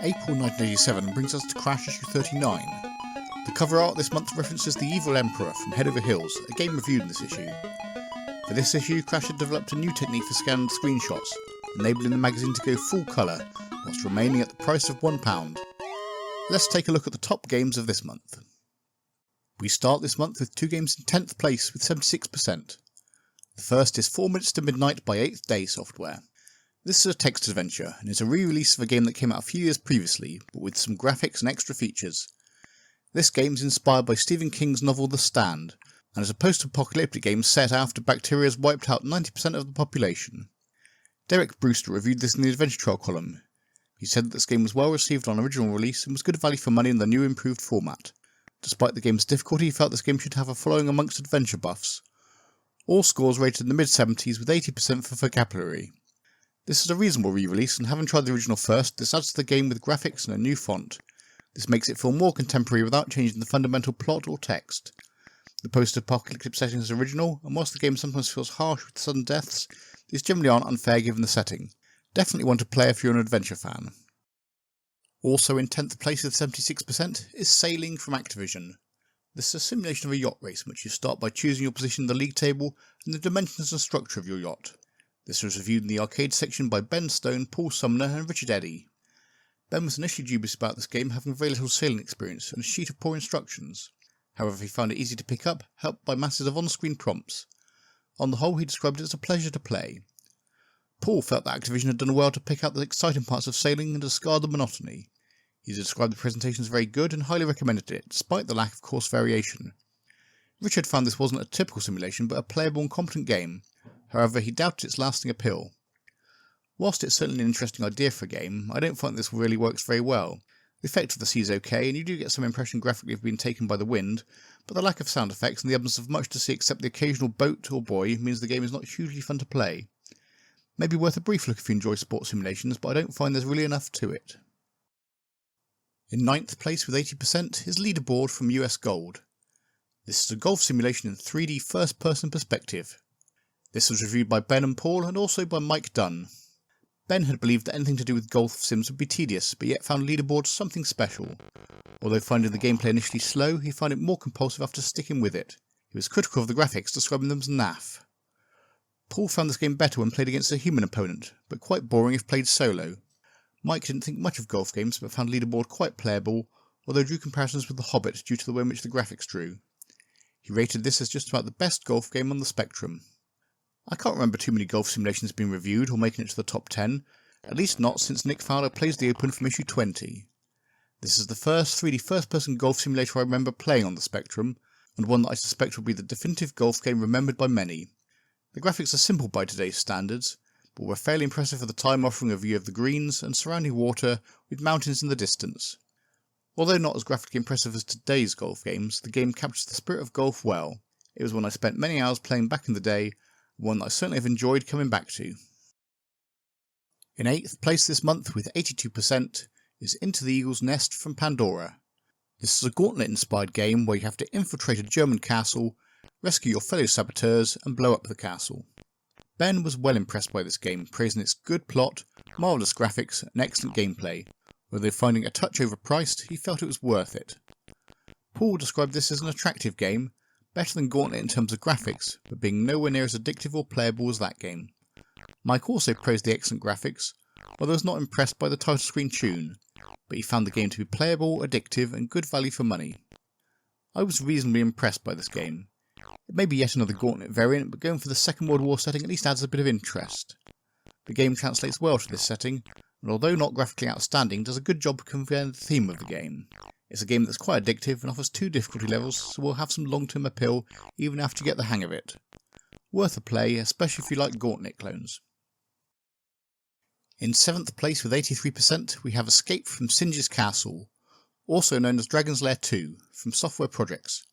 April 1987 brings us to Crash issue 39. The cover art this month references the Evil Emperor from Head Over Heels, a game reviewed in this issue. For this issue, Crash had developed a new technique for scanning screenshots, enabling the magazine to go full colour, whilst remaining at the price of £1. Let's take a look at the top games of this month. We start this month with two games in 10th place with 76%. The first is 4 Minutes to Midnight by 8th Day Software. This is a text adventure and is a re-release of a game that came out a few years previously, but with some graphics and extra features. This game is inspired by Stephen King's novel The Stand, and is a post-apocalyptic game set after bacteria has wiped out 90% of the population. Derek Brewster reviewed this in the Adventure Trail column. He said that this game was well received on original release and was good value for money in the new improved format. Despite the game's difficulty, he felt this game should have a following amongst adventure buffs. All scores rated in the mid-70s with 80% for vocabulary. This is a reasonable re-release, and having tried the original first, this adds to the game with graphics and a new font. This makes it feel more contemporary without changing the fundamental plot or text. The post-apocalyptic setting is original, and whilst the game sometimes feels harsh with sudden deaths, these generally aren't unfair given the setting. Definitely one to play if you're an adventure fan. Also in 10th place with 76% is Sailing from Activision. This is a simulation of a yacht race in which you start by choosing your position in the league table and the dimensions and structure of your yacht. This was reviewed in the arcade section by Ben Stone, Paul Sumner and Richard Eddy. Ben was initially dubious about this game, having very little sailing experience and a sheet of poor instructions. However, he found it easy to pick up, helped by masses of on-screen prompts. On the whole, he described it as a pleasure to play. Paul felt that Activision had done well to pick out the exciting parts of sailing and discard the monotony. He described the presentation as very good and highly recommended it, despite the lack of course variation. Richard found this wasn't a typical simulation, but a playable and competent game. However, he doubted its lasting appeal. Whilst it's certainly an interesting idea for a game, I don't find this really works very well. The effect of the sea is okay, and you do get some impression graphically of being taken by the wind, but the lack of sound effects and the absence of much to see except the occasional boat or buoy means the game is not hugely fun to play. Maybe worth a brief look if you enjoy sports simulations, but I don't find there's really enough to it. In 9th place with 80% is Leaderboard from US Gold. This is a golf simulation in 3D first-person perspective. This was reviewed by Ben and Paul and also by Mike Dunn. Ben had believed that anything to do with golf sims would be tedious, but yet found Leaderboard something special. Although finding the gameplay initially slow, he found it more compulsive after sticking with it. He was critical of the graphics, describing them as naff. Paul found this game better when played against a human opponent, but quite boring if played solo. Mike didn't think much of golf games, but found Leaderboard quite playable, although drew comparisons with The Hobbit due to the way in which the graphics drew. He rated this as just about the best golf game on the spectrum. I can't remember too many golf simulations being reviewed or making it to the top 10, at least not since Nick Fowler plays the Open from issue 20. This is the first 3D first-person golf simulator I remember playing on the spectrum, and one that I suspect will be the definitive golf game remembered by many. The graphics are simple by today's standards, but were fairly impressive for the time, offering a view of the greens and surrounding water with mountains in the distance. Although not as graphically impressive as today's golf games, the game captures the spirit of golf well. It was one I spent many hours playing back in the day, one that I certainly have enjoyed coming back to. In 8th place this month with 82% is Into the Eagle's Nest from Pandora. This is a Gauntlet-inspired game where you have to infiltrate a German castle, rescue your fellow saboteurs and blow up the castle. Ben was well impressed by this game, praising its good plot, marvellous graphics and excellent gameplay. Although finding it a touch overpriced, he felt it was worth it. Paul described this as an attractive game, better than Gauntlet in terms of graphics, but being nowhere near as addictive or playable as that game. Mike also praised the excellent graphics, although was not impressed by the title screen tune, but he found the game to be playable, addictive and good value for money. I was reasonably impressed by this game. It may be yet another Gauntlet variant, but going for the Second World War setting at least adds a bit of interest. The game translates well to this setting, and although not graphically outstanding, does a good job of conveying the theme of the game. It's a game that's quite addictive and offers 2 difficulty levels, so will have some long-term appeal even after you get the hang of it. Worth a play, especially if you like Gauntlet clones. In 7th place with 83% we have Escape from Singe's Castle, also known as Dragon's Lair 2, from Software Projects.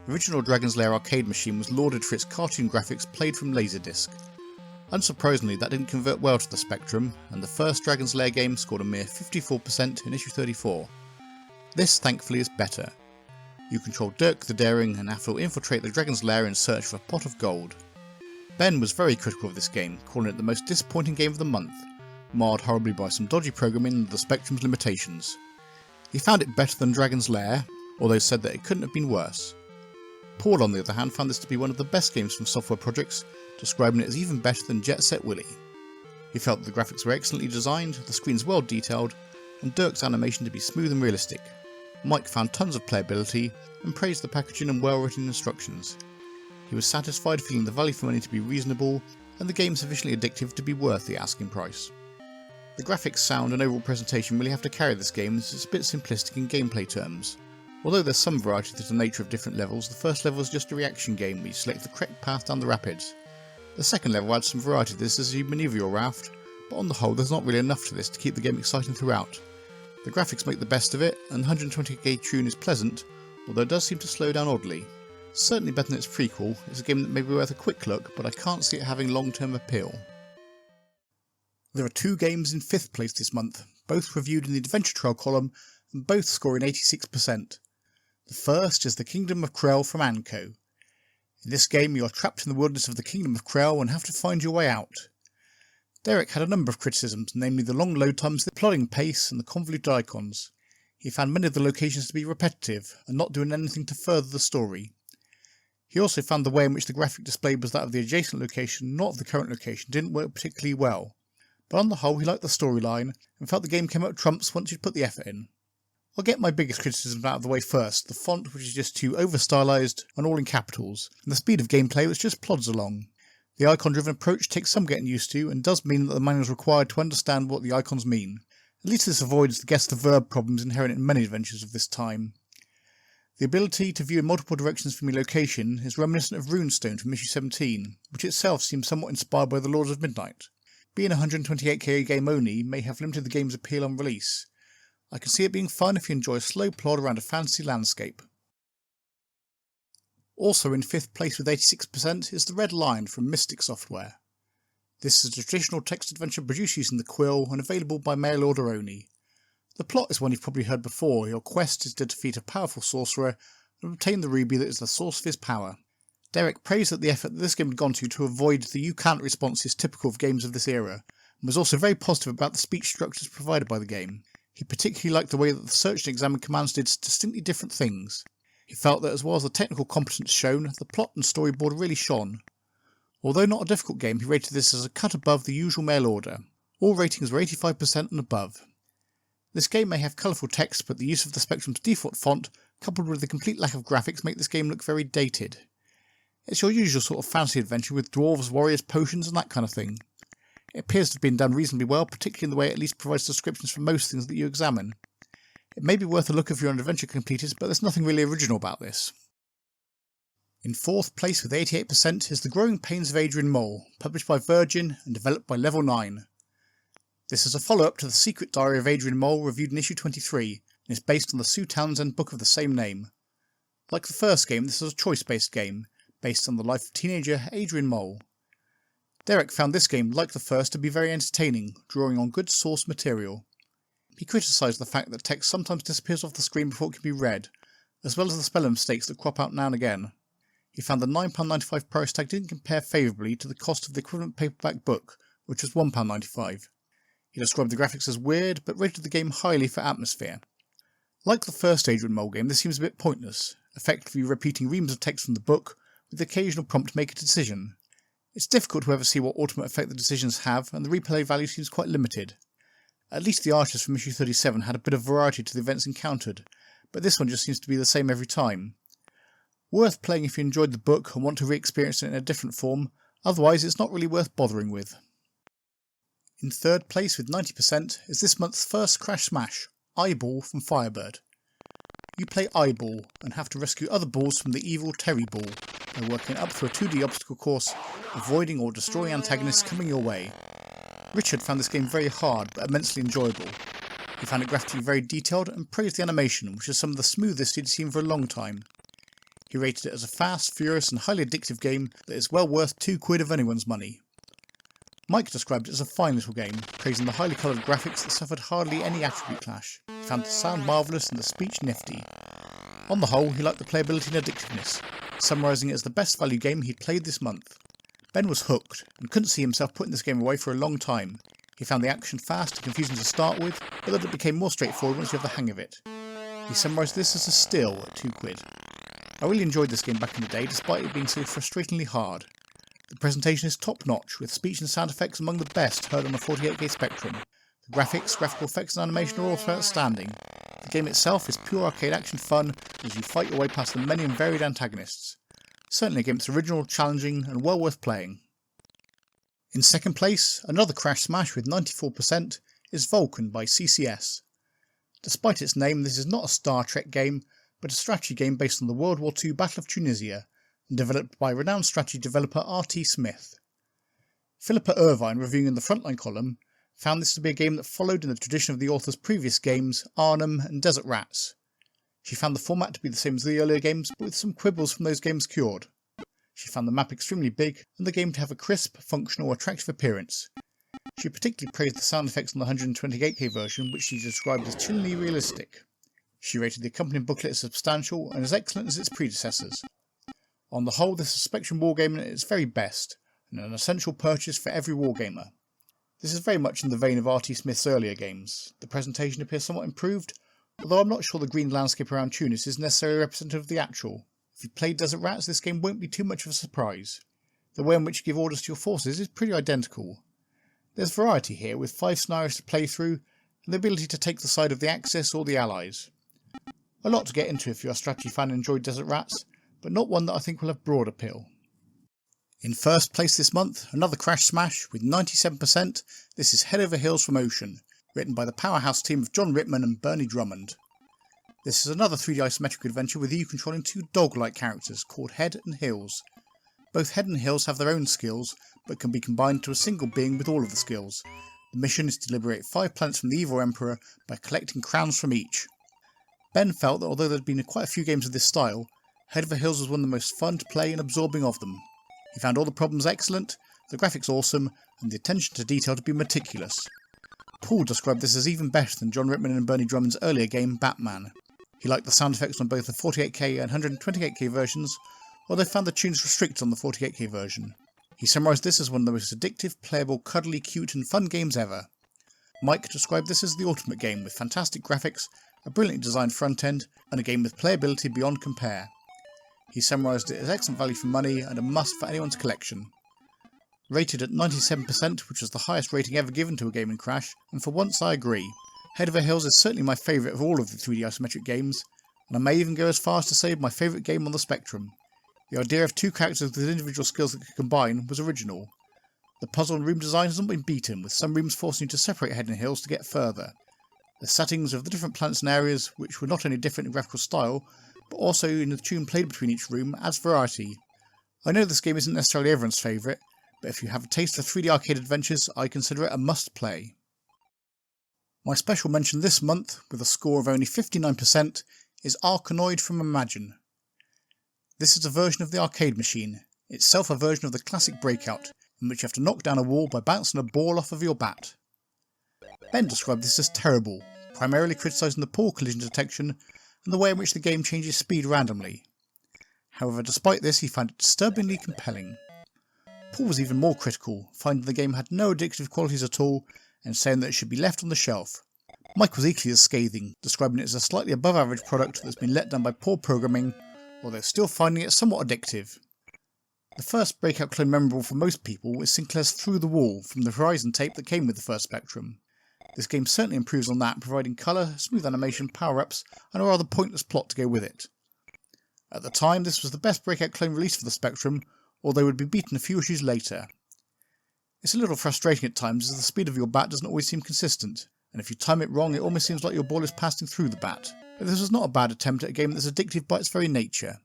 The original Dragon's Lair arcade machine was lauded for its cartoon graphics played from Laserdisc. Unsurprisingly, that didn't convert well to the Spectrum, and the first Dragon's Lair game scored a mere 54% in issue 34. This, thankfully, is better. You control Dirk the Daring and have to infiltrate the Dragon's Lair in search for a pot of gold. Ben was very critical of this game, calling it the most disappointing game of the month, marred horribly by some dodgy programming and the Spectrum's limitations. He found it better than Dragon's Lair, although said that it couldn't have been worse. Paul, on the other hand, found this to be one of the best games from software projects, describing it as even better than Jet Set Willy. He felt that the graphics were excellently designed, the screens well detailed, and Dirk's animation to be smooth and realistic. Mike found tons of playability, and praised the packaging and well-written instructions. He was satisfied, feeling the value for money to be reasonable, and the game sufficiently addictive to be worth the asking price. The graphics, sound and overall presentation really have to carry this game, as it's a bit simplistic in gameplay terms. Although there's some variety to the nature of different levels, the first level is just a reaction game where you select the correct path down the rapids. The second level adds some variety to this as you manoeuvre your raft, but on the whole there's not really enough to this to keep the game exciting throughout. The graphics make the best of it, and 120k tune is pleasant, although it does seem to slow down oddly. Certainly better than its prequel, it's a game that may be worth a quick look, but I can't see it having long-term appeal. There are 2 games in 5th place this month, both reviewed in the Adventure Trail column, and both scoring 86%. The first is The Kingdom of Krell from Anko. In this game you are trapped in the wilderness of the Kingdom of Krell and have to find your way out. Derek had a number of criticisms, namely the long load times, the plodding pace and the convoluted icons. He found many of the locations to be repetitive and not doing anything to further the story. He also found the way in which the graphic display was that of the adjacent location, not of the current location, didn't work particularly well. But on the whole he liked the storyline and felt the game came out trumps once you'd put the effort in. I'll get my biggest criticism out of the way first, the font, which is just too over-stylised and all in capitals, and the speed of gameplay which just plods along. The icon-driven approach takes some getting used to, and does mean that the manual is required to understand what the icons mean. At least this avoids the guess the verb problems inherent in many adventures of this time. The ability to view in multiple directions from your location is reminiscent of Runestone from issue 17, which itself seems somewhat inspired by the Lords of Midnight. Being a 128k game only may have limited the game's appeal on release. I can see it being fun if you enjoy a slow plod around a fantasy landscape. Also in 5th place with 86% is The Red Lion from Mystic Software. This is a traditional text adventure produced using the quill and available by mail order only. The plot is one you've probably heard before. Your quest is to defeat a powerful sorcerer and obtain the ruby that is the source of his power. Derek praised that the effort that this game had gone to avoid the "you can't" responses typical of games of this era, and was also very positive about the speech structures provided by the game. He particularly liked the way that the search and examine commands did distinctly different things. He felt that as well as the technical competence shown, the plot and storyboard really shone. Although not a difficult game, he rated this as a cut above the usual mail order. All ratings were 85% and above. This game may have colourful text, but the use of the Spectrum's default font, coupled with the complete lack of graphics, make this game look very dated. It's your usual sort of fantasy adventure with dwarves, warriors, potions and that kind of thing. It appears to have been done reasonably well, particularly in the way it at least provides descriptions for most things that you examine. It may be worth a look if you're an adventure completist, but there's nothing really original about this. In 4th place with 88% is The Growing Pains of Adrian Mole, published by Virgin and developed by Level 9. This is a follow-up to The Secret Diary of Adrian Mole, reviewed in issue 23, and is based on the Sue Townsend book of the same name. Like the first game, this is a choice-based game, based on the life of teenager Adrian Mole. Derek found this game, like the first, to be very entertaining, drawing on good source material. He criticised the fact that text sometimes disappears off the screen before it can be read, as well as the spelling mistakes that crop out now and again. He found the £9.95 price tag didn't compare favourably to the cost of the equivalent paperback book, which was £1.95. He described the graphics as weird, but rated the game highly for atmosphere. Like the first Adrian Mole game, this seems a bit pointless, effectively repeating reams of text from the book, with the occasional prompt to make a decision. It's difficult to ever see what ultimate effect the decisions have, and the replay value seems quite limited. At least the archers from issue 37 had a bit of variety to the events encountered, but this one just seems to be the same every time. Worth playing if you enjoyed the book and want to re-experience it in a different form, otherwise it's not really worth bothering with. In 3rd place with 90% is this month's first Crash Smash, Eyeball from Firebird. You play Eyeball and have to rescue other balls from the evil Terry Ball by working up through a 2D obstacle course, avoiding or destroying antagonists coming your way. Richard found this game very hard but immensely enjoyable. He found it graphically very detailed and praised the animation, which is some of the smoothest he'd seen for a long time. He rated it as a fast, furious and highly addictive game that is well worth £2 of anyone's money. Mike described it as a fine little game, praising the highly coloured graphics that suffered hardly any attribute clash. He found the sound marvellous and the speech nifty. On the whole, he liked the playability and addictiveness, summarising it as the best value game he'd played this month. Ben was hooked, and couldn't see himself putting this game away for a long time. He found the action fast and confusing to start with, but that it became more straightforward once you have the hang of it. He summarised this as a still at £2. I really enjoyed this game back in the day despite it being so frustratingly hard. The presentation is top notch, with speech and sound effects among the best heard on the 48K spectrum. The graphics, graphical effects and animation are also outstanding. The game itself is pure arcade action fun as you fight your way past the many and varied antagonists. Certainly a game that's original, challenging and well worth playing. In second place, another crash smash with 94%, is Vulcan by CCS. Despite its name, this is not a Star Trek game, but a strategy game based on the World War II Battle of Tunisia, and developed by renowned strategy developer R.T. Smith. Philippa Irvine, reviewing in the Frontline column, found this to be a game that followed in the tradition of the author's previous games, Arnhem and Desert Rats. She found the format to be the same as the earlier games, but with some quibbles from those games cured. She found the map extremely big, and the game to have a crisp, functional, attractive appearance. She particularly praised the sound effects on the 128K version, which she described as chillingly realistic. She rated the accompanying booklet as substantial and as excellent as its predecessors. On the whole, this is a Spectrum wargame at its very best, and an essential purchase for every wargamer. This is very much in the vein of R.T. Smith's earlier games. The presentation appears somewhat improved, although I'm not sure the green landscape around Tunis is necessarily representative of the actual. If you played Desert Rats, this game won't be too much of a surprise. The way in which you give orders to your forces is pretty identical. There's variety here, with 5 scenarios to play through, and the ability to take the side of the Axis or the Allies. A lot to get into if you're a strategy fan and enjoyed Desert Rats, but not one that I think will have broad appeal. In first place this month, another crash smash with 97%, this is Head Over Heels from Ocean, written by the powerhouse team of John Rittman and Bernie Drummond. This is another 3D isometric adventure with you controlling 2 dog-like characters called Head and Heels. Both Head and Heels have their own skills, but can be combined to a single being with all of the skills. The mission is to liberate 5 planets from the evil Emperor by collecting crowns from each. Ben felt that although there had been quite a few games of this style, Head Over Heels was one of the most fun to play and absorbing of them. He found all the problems excellent, the graphics awesome, and the attention to detail to be meticulous. Paul described this as even better than John Rittman and Bernie Drummond's earlier game, Batman. He liked the sound effects on both the 48K and 128K versions, although found the tunes restricted on the 48K version. He summarised this as one of the most addictive, playable, cuddly, cute and fun games ever. Mike described this as the ultimate game with fantastic graphics, a brilliantly designed front end, and a game with playability beyond compare. He summarised it as excellent value for money and a must for anyone's collection. Rated at 97%, which was the highest rating ever given to a game in Crash, and for once I agree. Head Over Heels is certainly my favourite of all of the 3D isometric games, and I may even go as far as to say my favourite game on the Spectrum. The idea of 2 characters with individual skills that could combine was original. The puzzle and room design hasn't been beaten, with some rooms forcing you to separate Head and Heels to get further. The settings of the different planets and areas, which were not only different in graphical style, but also in the tune played between each room, adds variety. I know this game isn't necessarily everyone's favourite, but if you have a taste for 3D arcade adventures, I consider it a must play. My special mention this month, with a score of only 59%, is Arkanoid from Imagine. This is a version of the arcade machine, itself a version of the classic Breakout, in which you have to knock down a wall by bouncing a ball off of your bat. Ben described this as terrible, primarily criticising the poor collision detection and the way in which the game changes speed randomly. However, despite this, he found it disturbingly compelling. Paul was even more critical, finding the game had no addictive qualities at all and saying that it should be left on the shelf. Mike was equally as scathing, describing it as a slightly above average product that's been let down by poor programming, although still finding it somewhat addictive. The first Breakout clone memorable for most people is Sinclair's Through the Wall from the Horizon tape that came with the first Spectrum. This game certainly improves on that, providing colour, smooth animation, power-ups, and a rather pointless plot to go with it. At the time, this was the best Breakout clone released for the Spectrum, although it would be beaten a few issues later. It's a little frustrating at times as the speed of your bat doesn't always seem consistent, and if you time it wrong it almost seems like your ball is passing through the bat. But this was not a bad attempt at a game that's addictive by its very nature.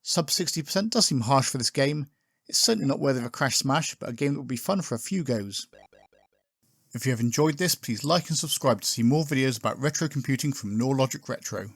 Sub 60% does seem harsh for this game. It's certainly not worthy of a Crash smash, but a game that will be fun for a few goes. If you have enjoyed this, please like and subscribe to see more videos about retro computing from Logic Retro.